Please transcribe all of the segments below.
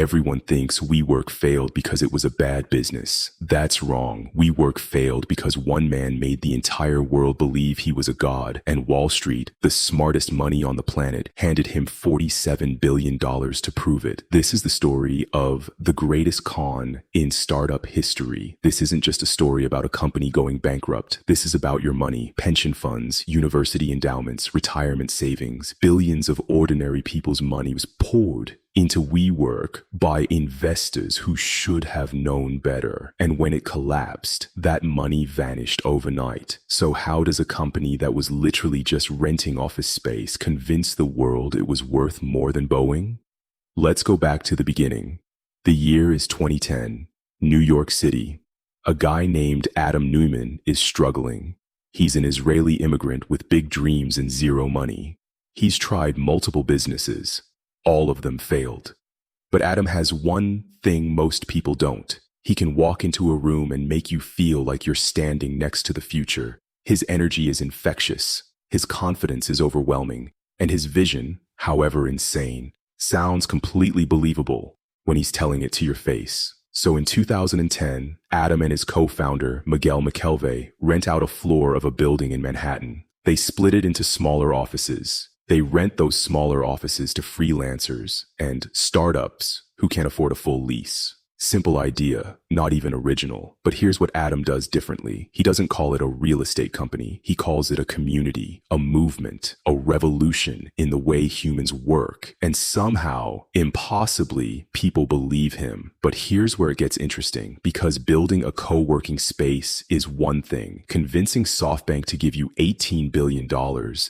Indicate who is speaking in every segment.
Speaker 1: Everyone thinks WeWork failed because it was a bad business. That's wrong. WeWork failed because one man made the entire world believe he was a god, and Wall Street, the smartest money on the planet, handed him $47 billion to prove it. This is the story of the greatest con in startup history. This isn't just a story about a company going bankrupt. This is about your money, pension funds, university endowments, retirement savings. Billions of ordinary people's money was poured into WeWork by investors who should have known better. And when it collapsed, that money vanished overnight. So how does a company that was literally just renting office space convince the world it was worth more than Boeing? Let's go back to the beginning. The year is 2010, New York City. A guy named Adam Neumann is struggling. He's an Israeli immigrant with big dreams and zero money. He's tried multiple businesses. All of them failed. But Adam has one thing most people don't. He can walk into a room and make you feel like you're standing next to the future. His energy is infectious. His confidence is overwhelming. And his vision, however insane, sounds completely believable when he's telling it to your face. So in 2010, Adam and his co-founder, Miguel McKelvey, rent out a floor of a building in Manhattan. They split it into smaller offices. They rent those smaller offices to freelancers and startups who can't afford a full lease. Simple idea, not even original. But here's what Adam does differently. He doesn't call it a real estate company. He calls it a community, a movement, a revolution in the way humans work. And somehow, impossibly, people believe him. But here's where it gets interesting, because building a co-working space is one thing. Convincing SoftBank to give you $18 billion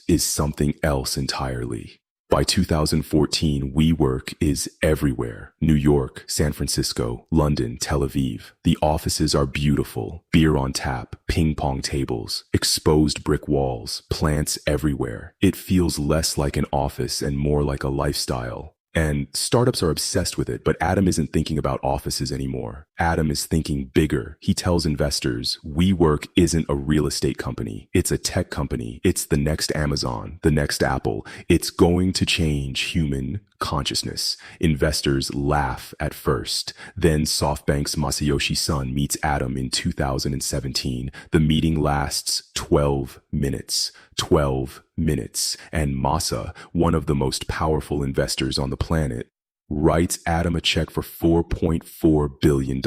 Speaker 1: is something else entirely. By 2014, WeWork is everywhere. New York, San Francisco, London, Tel Aviv. The offices are beautiful. Beer on tap, ping pong tables, exposed brick walls, plants everywhere. It feels less like an office and more like a lifestyle. And startups are obsessed with it, but Adam isn't thinking about offices anymore. Adam is thinking bigger. He tells investors, WeWork isn't a real estate company. It's a tech company. It's the next Amazon, the next Apple. It's going to change human consciousness. Investors laugh at first. Then SoftBank's Masayoshi Son meets Adam in 2017. The meeting lasts 12 minutes. 12 minutes. And Masa, one of the most powerful investors on the planet, writes Adam a check for $4.4 billion.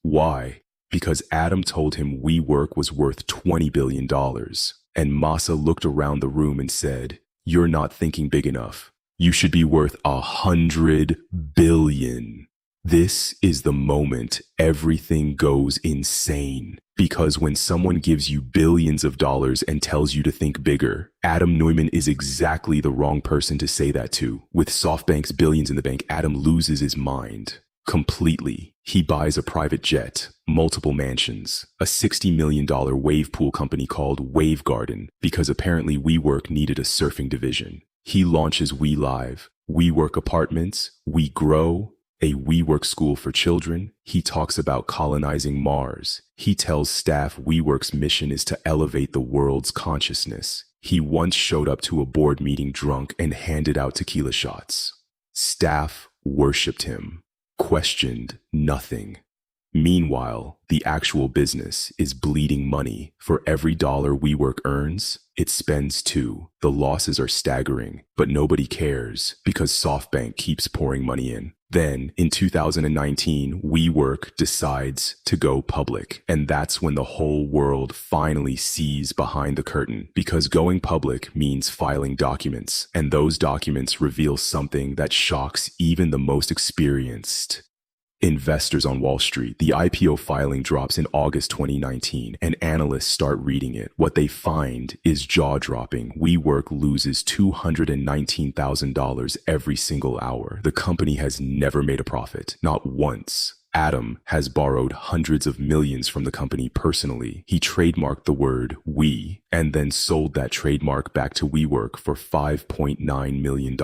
Speaker 1: Why? Because Adam told him WeWork was worth $20 billion. And Masa looked around the room and said, "You're not thinking big enough. You should be worth $100 billion. This is the moment everything goes insane. Because when someone gives you billions of dollars and tells you to think bigger, Adam Neumann is exactly the wrong person to say that to. With SoftBank's billions in the bank, Adam loses his mind completely. He buys a private jet, multiple mansions, a $60 million wave pool company called Wave Garden, because apparently WeWork needed a surfing division. He launches WeLive, WeWork Apartments, WeGrow, a WeWork school for children. He talks about colonizing Mars. He tells staff WeWork's mission is to elevate the world's consciousness. He once showed up to a board meeting drunk and handed out tequila shots. Staff worshipped him, questioned nothing. Meanwhile, the actual business is bleeding money. For every dollar WeWork earns, it spends $2. The losses are staggering, but nobody cares because SoftBank keeps pouring money in. Then, in 2019, WeWork decides to go public. And that's when the whole world finally sees behind the curtain. Because going public means filing documents. And those documents reveal something that shocks even the most experienced investors on Wall Street. The IPO filing drops in August 2019, and analysts start reading it. What they find is jaw-dropping. WeWork loses $219,000 every single hour. The company has never made a profit, not once. Adam has borrowed hundreds of millions from the company personally. He trademarked the word "we" and then sold that trademark back to WeWork for $5.9 million.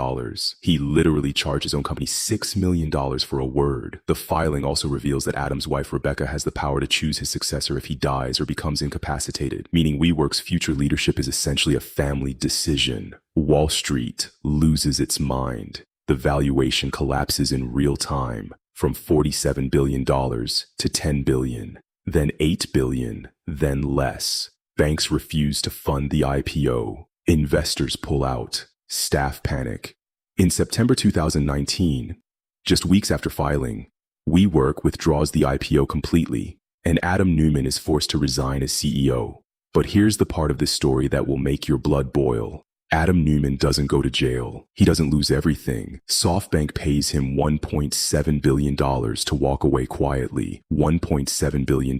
Speaker 1: He literally charged his own company $6 million for a word. The filing also reveals that Adam's wife, Rebecca, has the power to choose his successor if he dies or becomes incapacitated, meaning WeWork's future leadership is essentially a family decision. Wall Street loses its mind. the valuation collapses in real time, from $47 billion to $10 billion, then $8 billion, then less. Banks refuse to fund the IPO. Investors pull out. Staff panic. In September 2019, just weeks after filing, WeWork withdraws the IPO completely, and Adam Neumann is forced to resign as CEO. But here's the part of this story that will make your blood boil. Adam Neumann doesn't go to jail. He doesn't lose everything. SoftBank pays him $1.7 billion to walk away quietly. $1.7 billion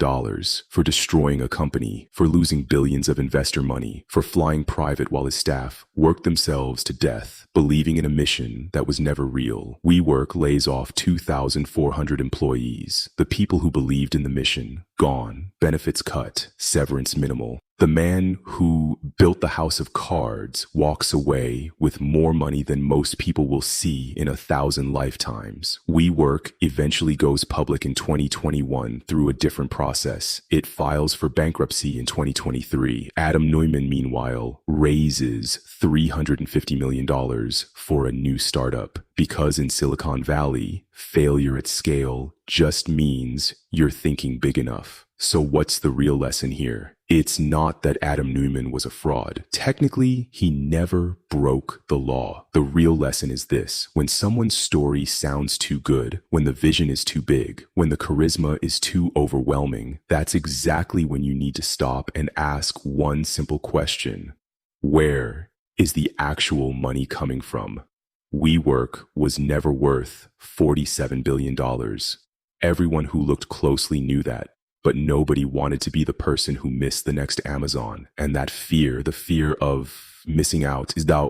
Speaker 1: for destroying a company, for losing billions of investor money, for flying private while his staff worked themselves to death, believing in a mission that was never real. WeWork lays off 2,400 employees. The people who believed in the mission, gone. Benefits cut. Severance minimal. The man who built the house of cards walks away with more money than most people will see in 1,000 lifetimes. WeWork eventually goes public in 2021 through a different process. It files for bankruptcy in 2023. Adam Neumann, meanwhile, raises $350 million for a new startup, because in Silicon Valley, failure at scale just means you're thinking big enough. So what's the real lesson here? It's not that Adam Neumann was a fraud. Technically, he never broke the law. The real lesson is this: when someone's story sounds too good, when the vision is too big, when the charisma is too overwhelming, that's exactly when you need to stop and ask one simple question: where is the actual money coming from? WeWork was never worth $47 billion. Everyone who looked closely knew that. But nobody wanted to be the person who missed the next Amazon. And that fear, the fear of missing out, is the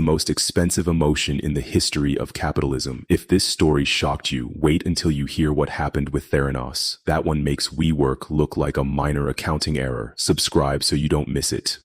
Speaker 1: most expensive emotion in the history of capitalism. If this story shocked you, wait until you hear what happened with Theranos. That one makes WeWork look like a minor accounting error. Subscribe so you don't miss it.